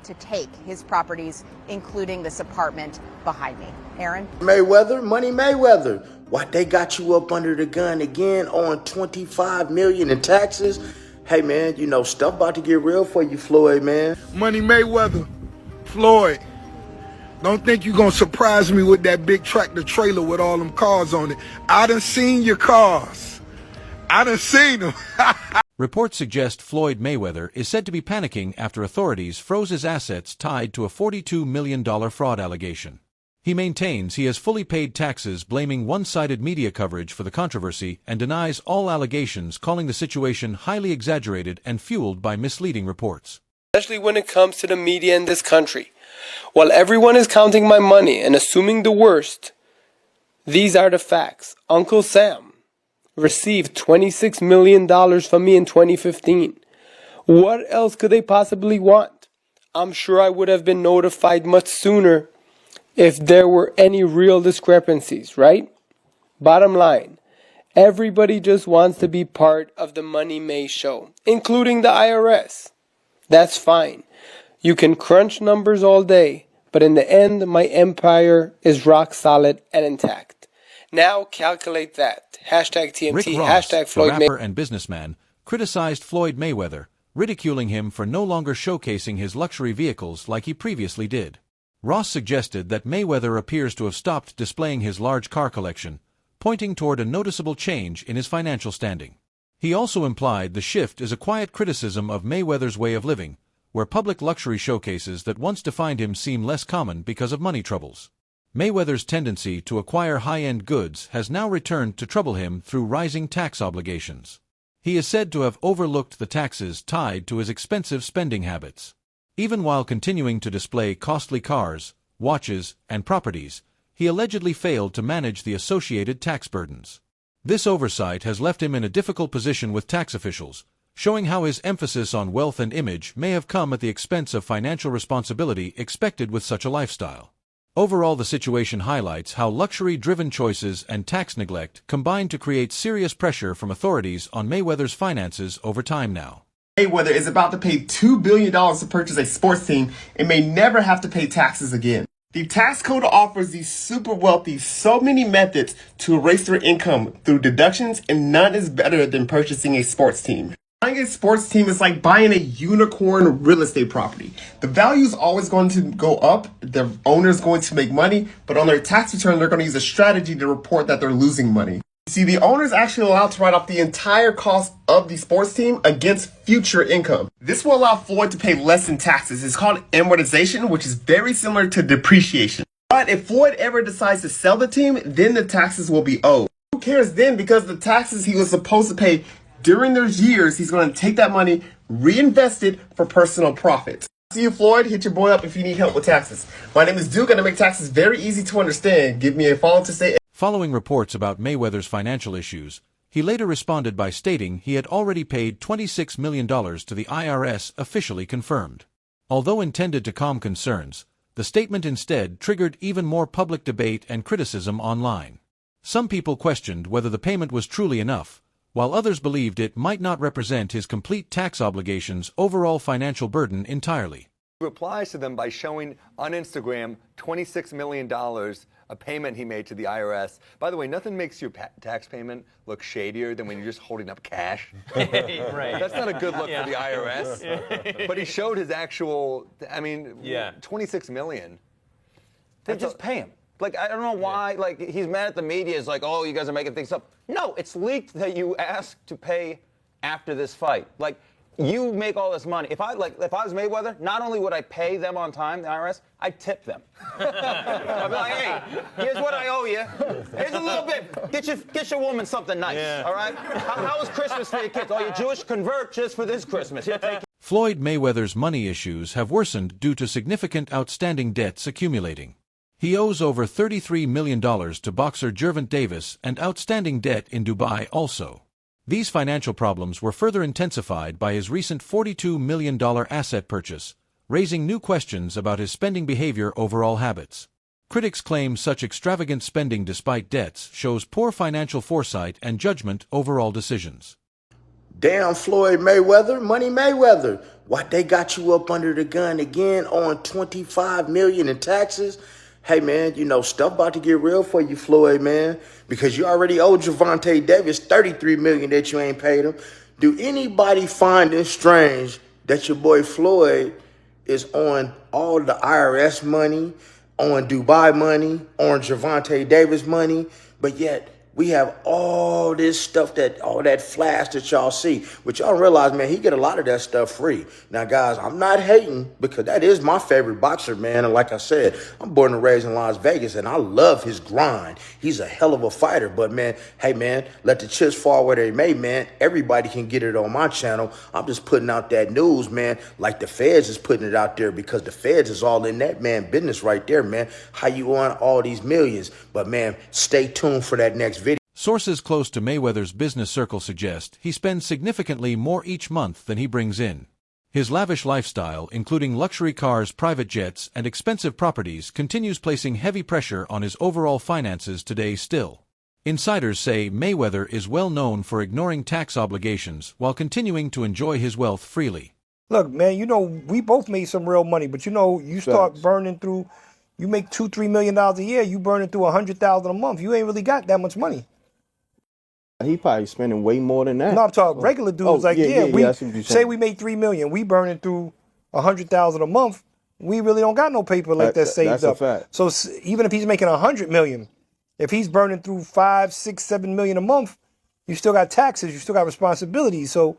to take his properties, including this apartment behind me. Aaron? Mayweather, Money Mayweather. Why they got you up under the gun again on $25 million in taxes? Hey man, you know, stuff about to get real for you, Floyd, man. Money Mayweather, Floyd. Don't think you gonna surprise me with that big tractor trailer with all them cars on it. I done seen your cars. I done seen them. Reports suggest Floyd Mayweather is said to be panicking after authorities froze his assets tied to a $42 million fraud allegation. He maintains he has fully paid taxes, blaming one-sided media coverage for the controversy, and denies all allegations, calling the situation highly exaggerated and fueled by misleading reports. Especially when it comes to the media in this country. While everyone is counting my money and assuming the worst, these are the facts. Uncle Sam received $26 million from me in 2015. What else could they possibly want? I'm sure I would have been notified much sooner if there were any real discrepancies, right? Bottom line, everybody just wants to be part of the Money May show, including the IRS. That's fine. You can crunch numbers all day, but in the end, my empire is rock solid and intact. Now calculate that. Hashtag TMT, Rick Ross, hashtag Floyd the rapper and businessman, criticized Floyd Mayweather, ridiculing him for no longer showcasing his luxury vehicles like he previously did. Ross suggested that Mayweather appears to have stopped displaying his large car collection, pointing toward a noticeable change in his financial standing. He also implied the shift is a quiet criticism of Mayweather's way of living, where public luxury showcases that once defined him seem less common because of money troubles. Mayweather's tendency to acquire high-end goods has now returned to trouble him through rising tax obligations. He is said to have overlooked the taxes tied to his expensive spending habits. Even while continuing to display costly cars, watches, and properties, he allegedly failed to manage the associated tax burdens. This oversight has left him in a difficult position with tax officials, showing how his emphasis on wealth and image may have come at the expense of financial responsibility expected with such a lifestyle. Overall, the situation highlights how luxury-driven choices and tax neglect combine to create serious pressure from authorities on Mayweather's finances over time now. Mayweather is about to pay $2 billion to purchase a sports team and may never have to pay taxes again. The tax code offers these super wealthy so many methods to erase their income through deductions, and none is better than purchasing a sports team. Buying a sports team is like buying a unicorn real estate property. The value is always going to go up, the owner is going to make money, but on their tax return, they're going to use a strategy to report that they're losing money. See, the owner is actually allowed to write off the entire cost of the sports team against future income. This will allow Floyd to pay less in taxes. It's called amortization, which is very similar to depreciation. But if Floyd ever decides to sell the team, then the taxes will be owed. Who cares then? Because the taxes he was supposed to pay during those years, he's going to take that money, reinvest it for personal profit. See you, Floyd. Hit your boy up if you need help with taxes. My name is Duke, and I make taxes very easy to understand. Give me a follow to say. Following reports about Mayweather's financial issues, he later responded by stating he had already paid $26 million to the IRS, officially confirmed. Although intended to calm concerns, the statement instead triggered even more public debate and criticism online. Some people questioned whether the payment was truly enough, while others believed it might not represent his complete tax obligations' overall financial burden entirely. He replies to them by showing on Instagram $26 million, a payment he made to the IRS. By the way, nothing makes your tax payment look shadier than when you're just holding up cash. Right. That's not a good look for the IRS. But he showed his actual, $26 million. Then just pay him. Like, I don't know why, like, he's mad at the media. It's like, oh, you guys are making things up. No, it's leaked that you asked to pay after this fight. Like, you make all this money. If I was Mayweather, not only would I pay them on time, the IRS, I'd tip them. I'd be like, hey, here's what I owe you. Here's a little bit. Get your woman something nice, all right? How was Christmas for your kids? Oh, you're Jewish? Convert just for this Christmas. Here, take it. Floyd Mayweather's money issues have worsened due to significant outstanding debts accumulating. He owes over $33 million to boxer Gervonta Davis and outstanding debt in Dubai also. These financial problems were further intensified by his recent $42 million asset purchase, raising new questions about his spending behavior overall habits. Critics claim such extravagant spending despite debts shows poor financial foresight and judgment overall decisions. Damn, Floyd Mayweather, Money Mayweather. Why they got you up under the gun again on $25 million in taxes? Hey, man, you know, stuff about to get real for you, Floyd, man, because you already owe Javante Davis $33 million that you ain't paid him. Do anybody find it strange that your boy Floyd is on all the IRS money, on Dubai money, on Javante Davis money, but yet we have all this stuff, all that flash that y'all see. But y'all realize, man, he get a lot of that stuff free. Now, guys, I'm not hating because that is my favorite boxer, man. And like I said, I'm born and raised in Las Vegas, and I love his grind. He's a hell of a fighter. But, man, hey, man, let the chips fall where they may, man. Everybody can get it on my channel. I'm just putting out that news, man, like the feds is putting it out there because the feds is all in that, man, business right there, man. How you on all these millions? But, man, stay tuned for that next video. Sources close to Mayweather's business circle suggest he spends significantly more each month than he brings in. His lavish lifestyle, including luxury cars, private jets, and expensive properties, continues placing heavy pressure on his overall finances today still. Insiders say Mayweather is well known for ignoring tax obligations while continuing to enjoy his wealth freely. Look, man, you know, we both made some real money, but you know, you start burning through, you make $2-3 million a year, you burning through $100,000 a month. You ain't really got that much money. He probably spending way more than that. No, I'm talking regular dudes. We say we made $3 million, we burning through $100,000 a month. We really don't got no paper like that saved that's up. A fact. So even if he's making $100 million, if he's burning through $5, $6, $7 million a month, you still got taxes, you still got responsibilities. So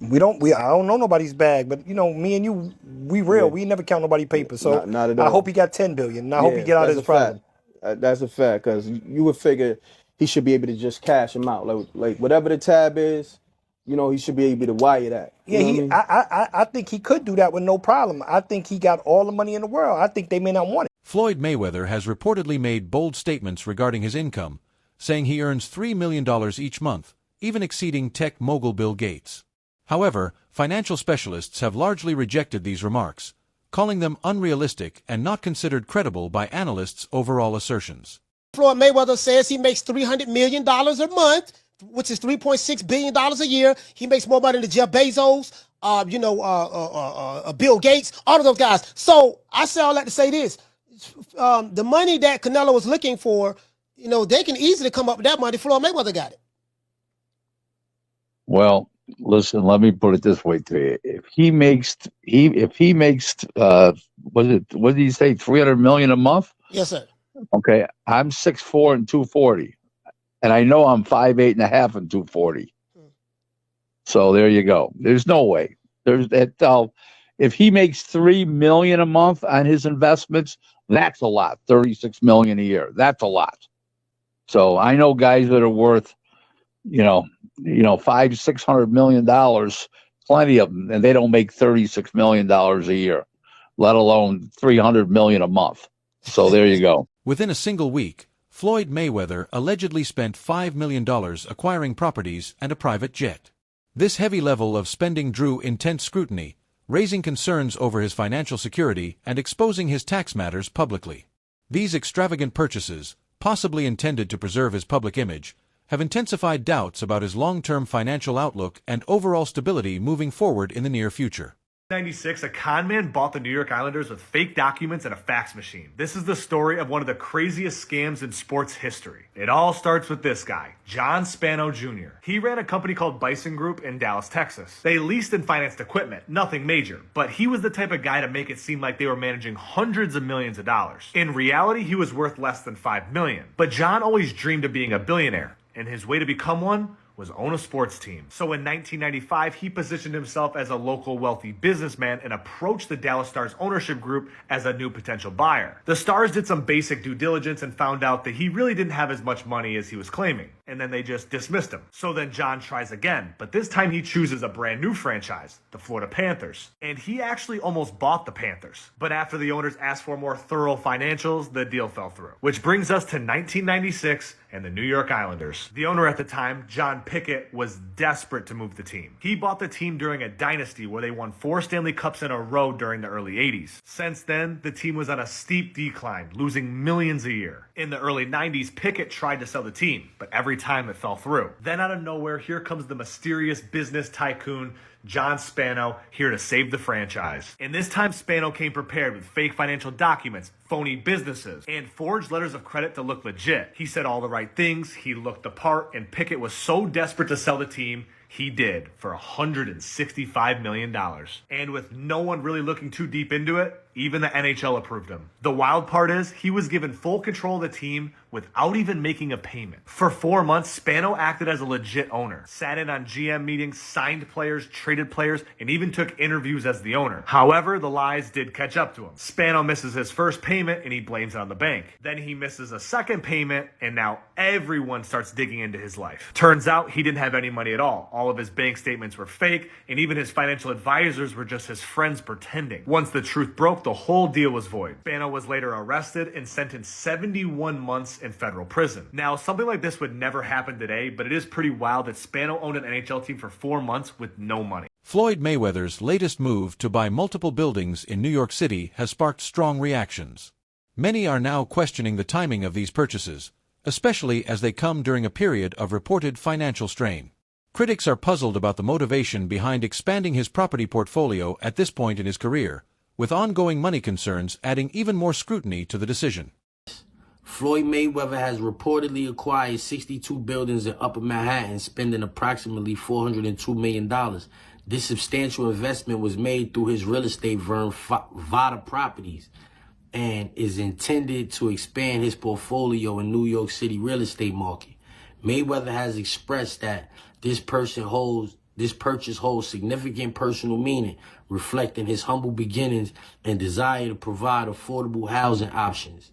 I don't know nobody's bag, but you know, me and you, we real. Yeah. We never count nobody's paper. So not at all. I hope he got $10 billion. And I hope he get out of his problem. That's a fact, because you would figure he should be able to just cash him out. Like whatever the tab is, you know, he should be able to wire that. Yeah, I think he could do that with no problem. I think he got all the money in the world. I think they may not want it. Floyd Mayweather has reportedly made bold statements regarding his income, saying he earns $3 million each month, even exceeding tech mogul Bill Gates. However, financial specialists have largely rejected these remarks, calling them unrealistic and not considered credible by analysts' overall assertions. Floyd Mayweather says he makes $300 million a month, which is $3.6 billion a year. He makes more money than Jeff Bezos, Bill Gates, all of those guys. So I say all that to say this. The money that Canelo was looking for, you know, they can easily come up with that money. Floyd Mayweather got it. Well, listen, let me put it this way to you. If he makes what did he say, $300 million a month? Yes, sir. Okay, I'm 6'4" and 240, and I know I'm 5'8" and a half and 240. So there you go. There's no way. There's that. If he makes $3 million a month on his investments, that's a lot. $36 million a year. That's a lot. So I know guys that are worth, $500-600 million, plenty of them, and they don't make $36 million a year, let alone $300 million a month. So there you go. Within a single week, Floyd Mayweather allegedly spent $5 million acquiring properties and a private jet. This heavy level of spending drew intense scrutiny, raising concerns over his financial security and exposing his tax matters publicly. These extravagant purchases, possibly intended to preserve his public image, have intensified doubts about his long-term financial outlook and overall stability moving forward in the near future. 1996, a con man bought the New York Islanders with fake documents and a fax machine. This is the story of one of the craziest scams in sports history. It all starts with this guy, John Spano Jr. He ran a company called Bison Group in Dallas, Texas. They leased and financed equipment, nothing major, but he was the type of guy to make it seem like they were managing hundreds of millions of dollars. In reality, he was worth less than $5 million. But John always dreamed of being a billionaire, and his way to become one was own a sports team. So in 1995, he positioned himself as a local wealthy businessman and approached the Dallas Stars ownership group as a new potential buyer. The Stars did some basic due diligence and found out that he really didn't have as much money as he was claiming. And then they just dismissed him. So then John tries again, but this time he chooses a brand new franchise, the Florida Panthers. And he actually almost bought the Panthers. But after the owners asked for more thorough financials, the deal fell through. Which brings us to 1996 and the New York Islanders. The owner at the time, John Pickett, was desperate to move the team. He bought the team during a dynasty where they won 4 Stanley Cups in a row during the early 80s. Since then, the team was on a steep decline, losing millions a year. In the early 90s, Pickett tried to sell the team, but every every time it fell through. Then out of nowhere, here comes the mysterious business tycoon, John Spano, here to save the franchise. And this time Spano came prepared with fake financial documents, phony businesses, and forged letters of credit to look legit. He said all the right things, he looked the part, and Pickett was so desperate to sell the team, he did for $165 million. And with no one really looking too deep into it, even the NHL approved him. The wild part is, he was given full control of the team without even making a payment. For 4 months, Spano acted as a legit owner, sat in on GM meetings, signed players, traded players, and even took interviews as the owner. However, the lies did catch up to him. Spano misses his first payment and he blames it on the bank. Then he misses a second payment and now everyone starts digging into his life. Turns out he didn't have any money at all. All of his bank statements were fake and even his financial advisors were just his friends pretending. Once the truth broke, the whole deal was void. Spano was later arrested and sentenced 71 months in federal prison. Now, something like this would never happen today, but it is pretty wild that Spano owned an NHL team for 4 months with no money. Floyd Mayweather's latest move to buy multiple buildings in New York City has sparked strong reactions. Many are now questioning the timing of these purchases, especially as they come during a period of reported financial strain. Critics are puzzled about the motivation behind expanding his property portfolio at this point in his career, with ongoing money concerns adding even more scrutiny to the decision. Floyd Mayweather has reportedly acquired 62 buildings in Upper Manhattan, spending approximately $402 million. This substantial investment was made through his real estate firm, Vada Properties, and is intended to expand his portfolio in New York City real estate market. Mayweather has expressed that this purchase holds significant personal meaning, reflecting his humble beginnings and desire to provide affordable housing options.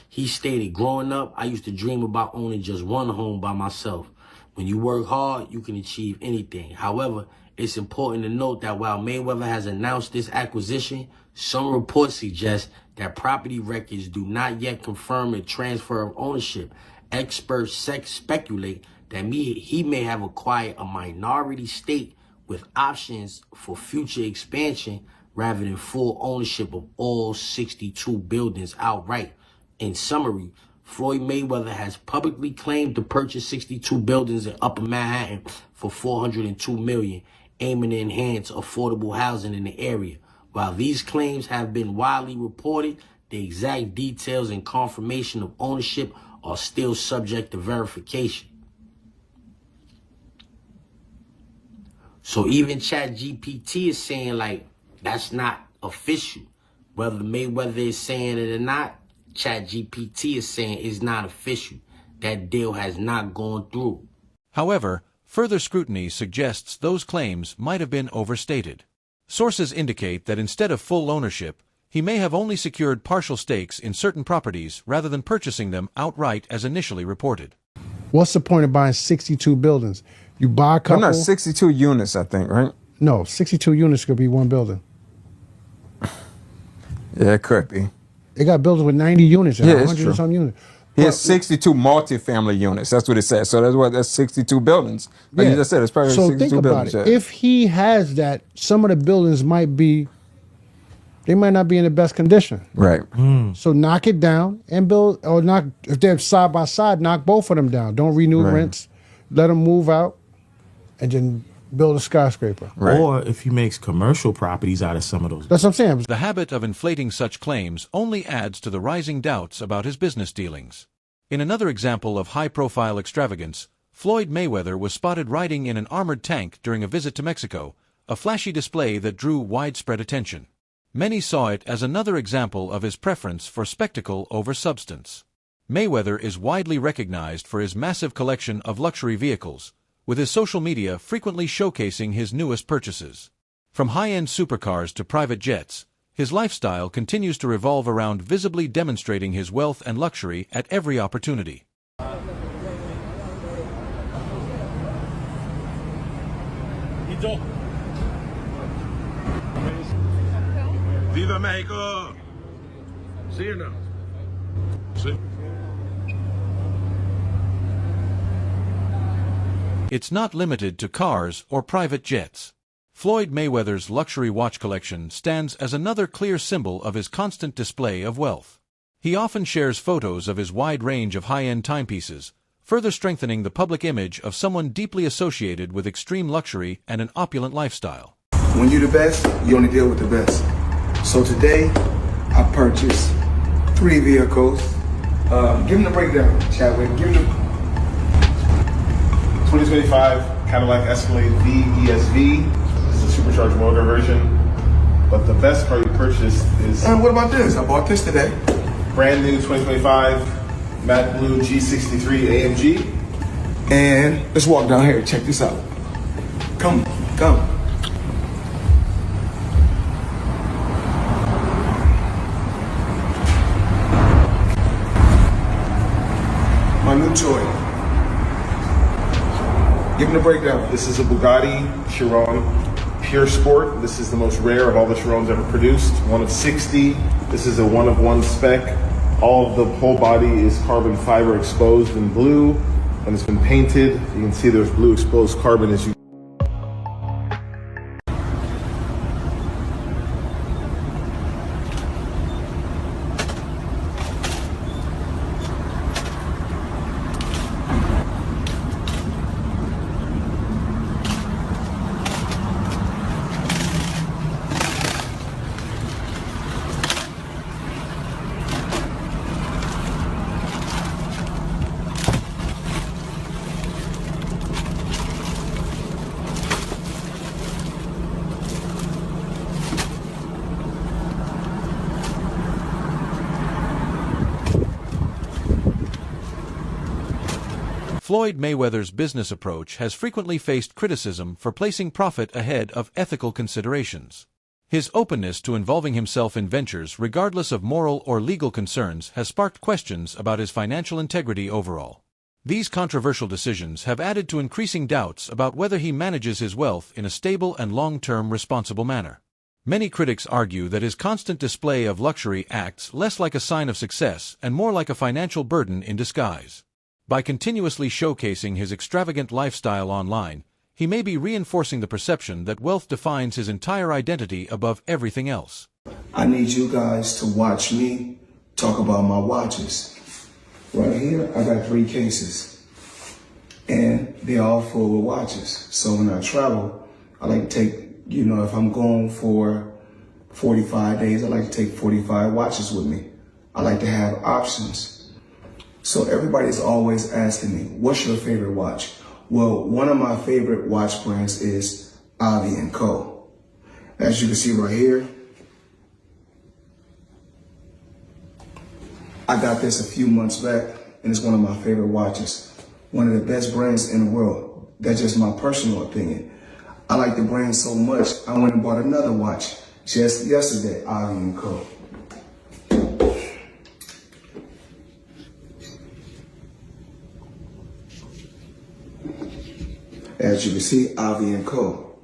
He stated, "Growing up, I used to dream about owning just one home by myself. When you work hard, you can achieve anything. However, it's important to note that while Mayweather has announced this acquisition, some reports suggest that property records do not yet confirm a transfer of ownership. Experts speculate that he may have acquired a minority stake with options for future expansion rather than full ownership of all 62 buildings outright. In summary, Floyd Mayweather has publicly claimed to purchase 62 buildings in Upper Manhattan for $402 million, aiming to enhance affordable housing in the area. While these claims have been widely reported, the exact details and confirmation of ownership are still subject to verification. So even ChatGPT is saying, like, that's not official. Whether Mayweather is saying it or not, ChatGPT is saying it's not official. That deal has not gone through. However, further scrutiny suggests those claims might have been overstated. Sources indicate that instead of full ownership, he may have only secured partial stakes in certain properties rather than purchasing them outright as initially reported. What's the point of buying 62 buildings? You buy a couple... No, 62 units, I think, right? No, 62 units could be one building. Yeah, it could be. They got buildings with 90 units and 100 and some units. He has 62 multifamily units. That's what it says. So that's 62 buildings. Like you just said, it's probably 62 think buildings. About it. If he has that, some of the buildings might not be in the best condition. Right. So knock it down and build, or knock, if they're side by side, knock both of them down. Don't renew rents. Let them move out and then build a skyscraper. Right. Or if he makes commercial properties out of some of those. That's what I'm saying. The habit of inflating such claims only adds to the rising doubts about his business dealings. In another example of high-profile extravagance, Floyd Mayweather was spotted riding in an armored tank during a visit to Mexico, a flashy display that drew widespread attention. Many saw it as another example of his preference for spectacle over substance. Mayweather is widely recognized for his massive collection of luxury vehicles, with his social media frequently showcasing his newest purchases. From high-end supercars to private jets, his lifestyle continues to revolve around visibly demonstrating his wealth and luxury at every opportunity. Viva Mexico! See you now. See? It's not limited to cars or private jets. Floyd Mayweather's luxury watch collection stands as another clear symbol of his constant display of wealth. He often shares photos of his wide range of high-end timepieces, further strengthening the public image of someone deeply associated with extreme luxury and an opulent lifestyle. When you're the best, you only deal with the best. So today, I purchased 3 vehicles. Give them the breakdown, Chadwick. Give them the 2025 Cadillac Escalade V ESV. This is a supercharged motor version. But the best car you purchased is... And what about this? I bought this today. Brand new 2025 matte blue G63 AMG. And let's walk down here. Check this out. Come. My new toy. Give them the breakdown. This is a Bugatti Chiron Pure Sport. This is the most rare of all the Chirons ever produced. One of 60. This is a one-of-one spec. All of the whole body is carbon fiber exposed in blue. When it's been painted, you can see there's blue exposed carbon as you Floyd Mayweather's business approach has frequently faced criticism for placing profit ahead of ethical considerations. His openness to involving himself in ventures regardless of moral or legal concerns has sparked questions about his financial integrity overall. These controversial decisions have added to increasing doubts about whether he manages his wealth in a stable and long-term responsible manner. Many critics argue that his constant display of luxury acts less like a sign of success and more like a financial burden in disguise. By continuously showcasing his extravagant lifestyle online, he may be reinforcing the perception that wealth defines his entire identity above everything else. I need you guys to watch me talk about my watches. Right here, I got 3 cases. And they're all full with watches. So when I travel, I like to take, if I'm going for 45 days, I like to take 45 watches with me. I like to have options. So everybody's always asking me, what's your favorite watch? Well, one of my favorite watch brands is Avi & Co. As you can see right here, I got this a few months back, and it's one of my favorite watches. One of the best brands in the world. That's just my personal opinion. I like the brand so much, I went and bought another watch just yesterday, Avi & Co. As you can see, Avi & Co.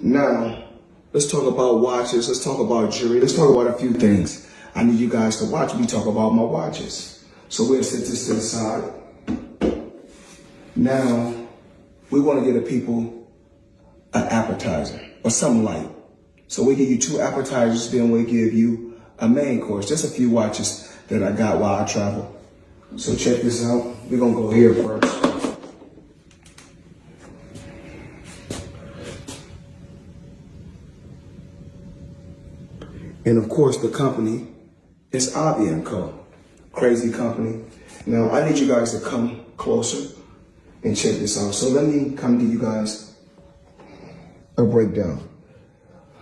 Now, let's talk about watches. Let's talk about jewelry. Let's talk about a few things. I need you guys to watch me talk about my watches. So we'll set this to the side. Now, we want to give the people an appetizer or something light. So we give you 2 appetizers, then we give you a main course. Just a few watches that I got while I travel. So check this out. We're going to go here first. And of course, the company is Avi & Co. Crazy company. Now, I need you guys to come closer and check this out. So let me come give you guys a breakdown.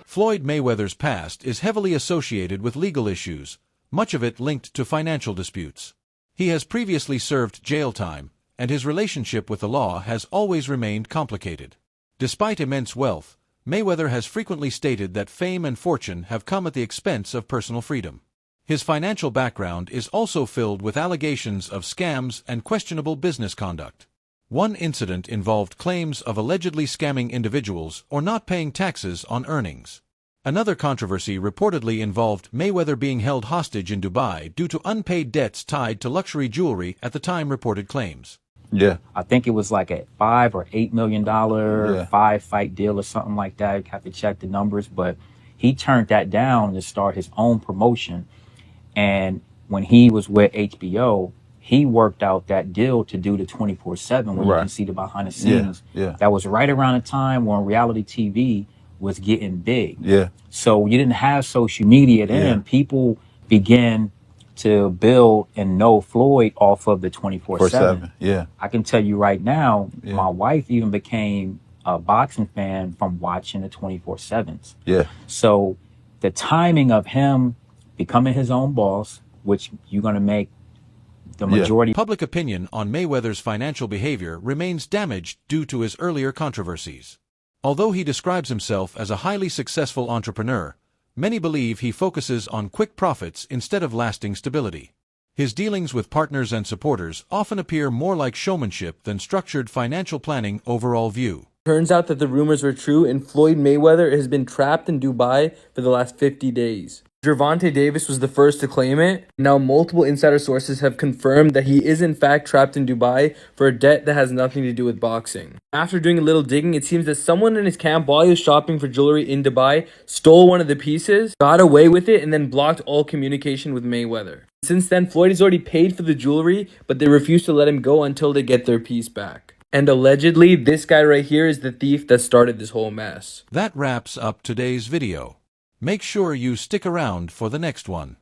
Floyd Mayweather's past is heavily associated with legal issues, much of it linked to financial disputes. He has previously served jail time, and his relationship with the law has always remained complicated. Despite immense wealth, Mayweather has frequently stated that fame and fortune have come at the expense of personal freedom. His financial background is also filled with allegations of scams and questionable business conduct. One incident involved claims of allegedly scamming individuals or not paying taxes on earnings. Another controversy reportedly involved Mayweather being held hostage in Dubai due to unpaid debts tied to luxury jewelry at the time reported claims. Yeah. I think it was like a $5 or $8 million 5-fight deal or something like that. You have to check the numbers, but he turned that down to start his own promotion. And when he was with HBO, he worked out that deal to do the 24/7 where you can see the behind the scenes. That was right around the time when reality TV was getting big. So you didn't have social media then. People began to build and know Floyd off of the 24/7. I can tell you right now, my wife even became a boxing fan from watching the 24/7s. So the timing of him becoming his own boss, which you're going to make the majority. Public opinion on Mayweather's financial behavior remains damaged due to his earlier controversies. Although he describes himself as a highly successful entrepreneur, many believe he focuses on quick profits instead of lasting stability. His dealings with partners and supporters often appear more like showmanship than structured financial planning overall view. Turns out that the rumors were true, and Floyd Mayweather has been trapped in Dubai for the last 50 days. Gervonta Davis was the first to claim it. Now multiple insider sources have confirmed that he is in fact trapped in Dubai for a debt that has nothing to do with boxing. After doing a little digging, it seems that someone in his camp, while he was shopping for jewelry in Dubai, stole one of the pieces, got away with it, and then blocked all communication with Mayweather. Since then, Floyd has already paid for the jewelry, but they refuse to let him go until they get their piece back. And allegedly, this guy right here is the thief that started this whole mess. That wraps up today's video. Make sure you stick around for the next one.